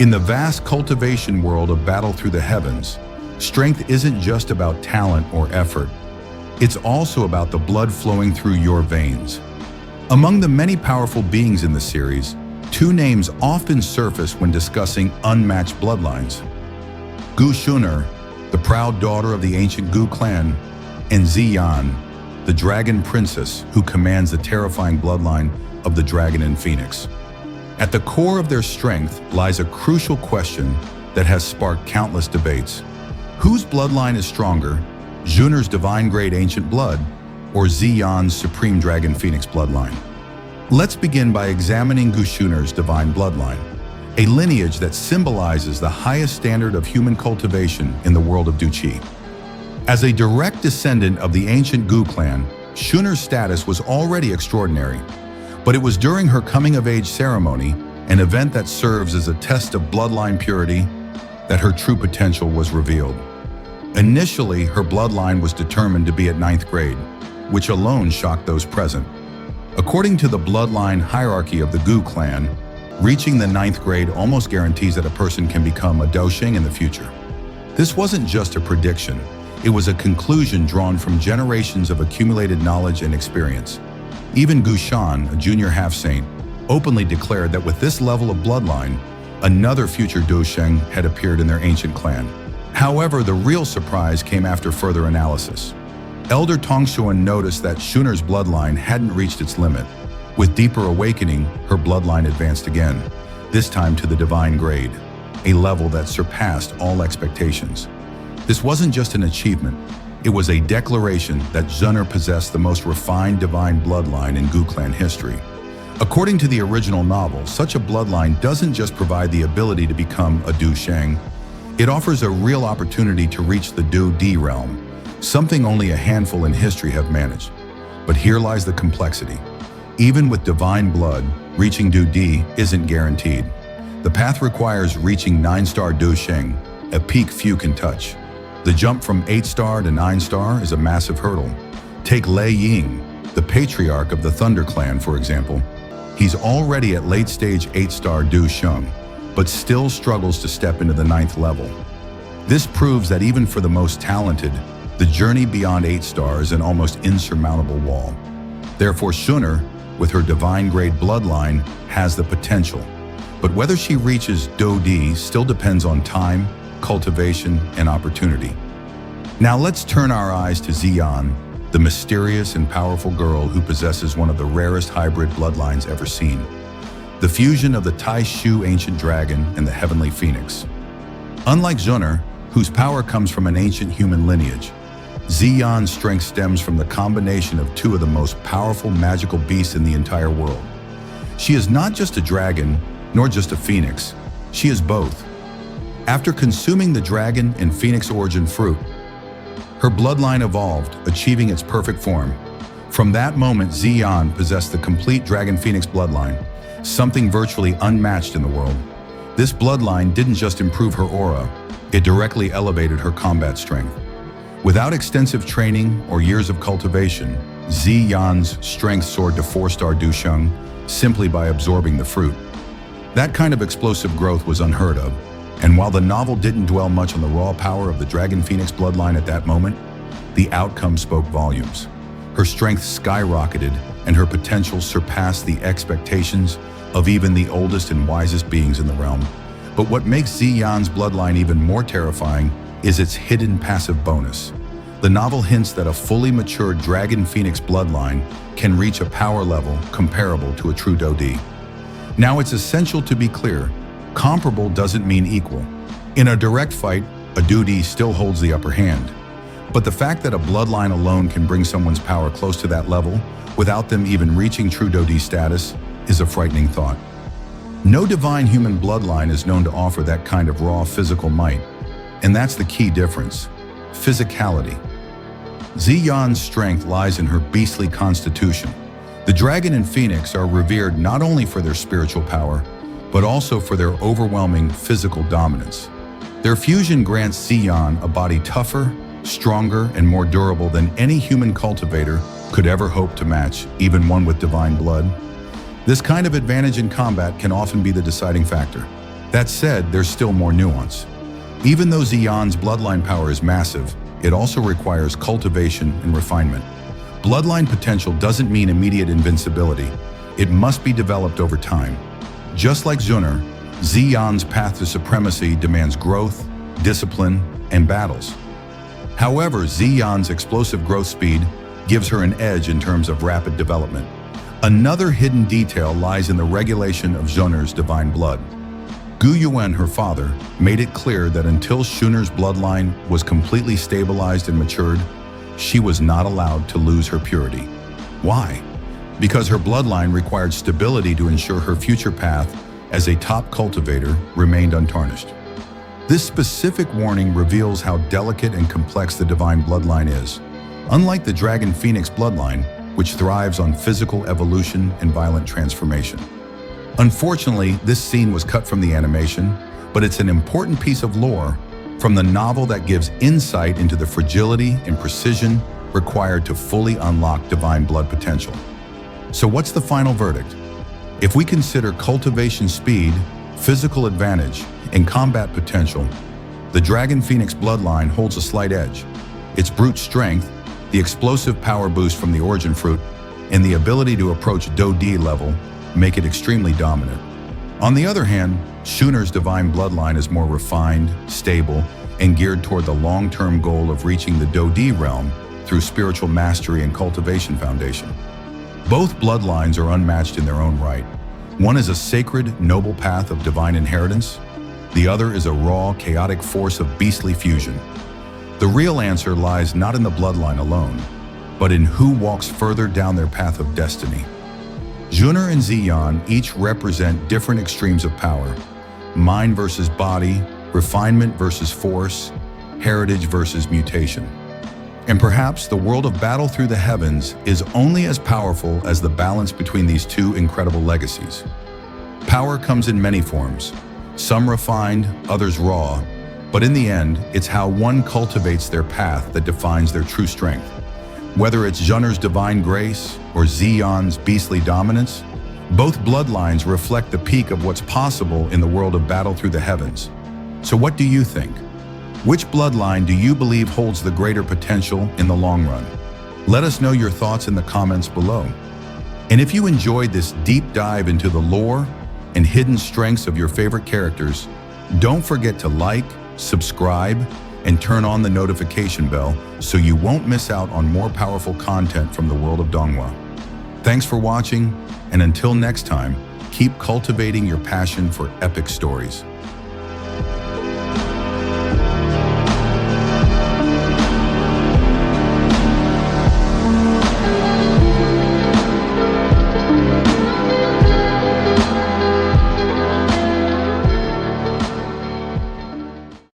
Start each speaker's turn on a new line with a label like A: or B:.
A: In the vast cultivation world of battle through the heavens, strength isn't just about talent or effort. It's also about the blood flowing through your veins. Among the many powerful beings in the series, two names often surface when discussing unmatched bloodlines. Gu Xun'er, the proud daughter of the ancient Gu clan, and Zeon, the dragon princess who commands the terrifying bloodline of the dragon and phoenix. At the core of their strength lies a crucial question that has sparked countless debates. Whose bloodline is stronger, Xuner's divine-grade ancient blood, or Zeon's supreme dragon phoenix bloodline? Let's begin by examining Gu Xun'er's divine bloodline, a lineage that symbolizes the highest standard of human cultivation in the world of Du Qi. As a direct descendant of the ancient Gu clan, Xuner's status was already extraordinary, but it was during her coming-of-age ceremony, an event that serves as a test of bloodline purity, that her true potential was revealed. Initially, her bloodline was determined to be at 9th grade, which alone shocked those present. According to the bloodline hierarchy of the Gu clan, reaching the 9th grade almost guarantees that a person can become a Dosheng in the future. This wasn't just a prediction, it was a conclusion drawn from generations of accumulated knowledge and experience. Even Gu Xun'er, a junior half-saint, openly declared that with this level of bloodline, another future Dosheng had appeared in their ancient clan. However, the real surprise came after further analysis. Elder Donghua noticed that Xuner's bloodline hadn't reached its limit. With deeper awakening, her bloodline advanced again, this time to the divine grade, a level that surpassed all expectations. This wasn't just an achievement, it was a declaration that Xun'er possessed the most refined divine bloodline in Gu clan history. According to the original novel, such a bloodline doesn't just provide the ability to become a Dosheng, it offers a real opportunity to reach the Du Di realm, something only a handful in history have managed. But here lies the complexity. Even with divine blood, reaching Du Di isn't guaranteed. The path requires reaching 9-star Dosheng, a peak few can touch. The jump from 8-star to 9-star is a massive hurdle. Take Lei Ying, the patriarch of the Thunder clan, for example. He's already at late-stage 8-star Dosheng, but still struggles to step into the 9th level. This proves that even for the most talented, the journey beyond 8-star is an almost insurmountable wall. Therefore, Shuner, with her divine-grade bloodline, has the potential. But whether she reaches Du Di still depends on time, cultivation, and opportunity. Now let's turn our eyes to Zeon, the mysterious and powerful girl who possesses one of the rarest hybrid bloodlines ever seen. The fusion of the Tai Shu ancient dragon and the heavenly phoenix. Unlike Xun'er, whose power comes from an ancient human lineage, Zeon's strength stems from the combination of two of the most powerful magical beasts in the entire world. She is not just a dragon, nor just a phoenix, she is both. After consuming the dragon and phoenix origin fruit, her bloodline evolved, achieving its perfect form. From that moment, Zeon possessed the complete dragon phoenix bloodline, something virtually unmatched in the world. This bloodline didn't just improve her aura, it directly elevated her combat strength. Without extensive training or years of cultivation, Zeon's strength soared to 4-star Dosheng simply by absorbing the fruit. That kind of explosive growth was unheard of, and while the novel didn't dwell much on the raw power of the Dragon Phoenix bloodline at that moment, the outcome spoke volumes. Her strength skyrocketed, and her potential surpassed the expectations of even the oldest and wisest beings in the realm. But what makes Zeon's bloodline even more terrifying is its hidden passive bonus. The novel hints that a fully matured Dragon Phoenix bloodline can reach a power level comparable to a true Du Di. Now, it's essential to be clear, comparable doesn't mean equal. In a direct fight, a Du Di still holds the upper hand. But the fact that a bloodline alone can bring someone's power close to that level, without them even reaching true Du Di status, is a frightening thought. No divine human bloodline is known to offer that kind of raw physical might. And that's the key difference: physicality. Zeon's strength lies in her beastly constitution. The dragon and phoenix are revered not only for their spiritual power, but also for their overwhelming physical dominance. Their fusion grants Zeon a body tougher, stronger, and more durable than any human cultivator could ever hope to match, even one with divine blood. This kind of advantage in combat can often be the deciding factor. That said, there's still more nuance. Even though Zeon's bloodline power is massive, it also requires cultivation and refinement. Bloodline potential doesn't mean immediate invincibility. It must be developed over time. Just like Xun'er, Zeon's path to supremacy demands growth, discipline, and battles. However, Zeon's explosive growth speed gives her an edge in terms of rapid development. Another hidden detail lies in the regulation of Xun'er's divine blood. Gu Xun'er, her father, made it clear that until Shuner's bloodline was completely stabilized and matured, she was not allowed to lose her purity. Why? Because her bloodline required stability to ensure her future path as a top cultivator remained untarnished. This specific warning reveals how delicate and complex the divine bloodline is. Unlike the Dragon Phoenix bloodline, which thrives on physical evolution and violent transformation. Unfortunately, this scene was cut from the animation, but it's an important piece of lore from the novel that gives insight into the fragility and precision required to fully unlock divine blood potential. So what's the final verdict? If we consider cultivation speed, physical advantage, and combat potential, the Dragon Phoenix bloodline holds a slight edge. Its brute strength, the explosive power boost from the origin fruit, and the ability to approach Do D level make it extremely dominant. On the other hand, Shuner's divine bloodline is more refined, stable, and geared toward the long-term goal of reaching the Do D realm through spiritual mastery and cultivation foundation. Both bloodlines are unmatched in their own right. One is a sacred, noble path of divine inheritance. The other is a raw, chaotic force of beastly fusion. The real answer lies not in the bloodline alone, but in who walks further down their path of destiny. Xun'er and Zeon each represent different extremes of power: mind versus body, refinement versus force, heritage versus mutation. And perhaps the world of battle through the heavens is only as powerful as the balance between these two incredible legacies. Power comes in many forms, some refined, others raw, but in the end, it's how one cultivates their path that defines their true strength. Whether it's Xun'er's divine grace or Zeon's beastly dominance, both bloodlines reflect the peak of what's possible in the world of battle through the heavens. So what do you think? Which bloodline do you believe holds the greater potential in the long run? Let us know your thoughts in the comments below. And if you enjoyed this deep dive into the lore and hidden strengths of your favorite characters, don't forget to like, subscribe, and turn on the notification bell so you won't miss out on more powerful content from the world of Donghua. Thanks for watching, and until next time, keep cultivating your passion for epic stories.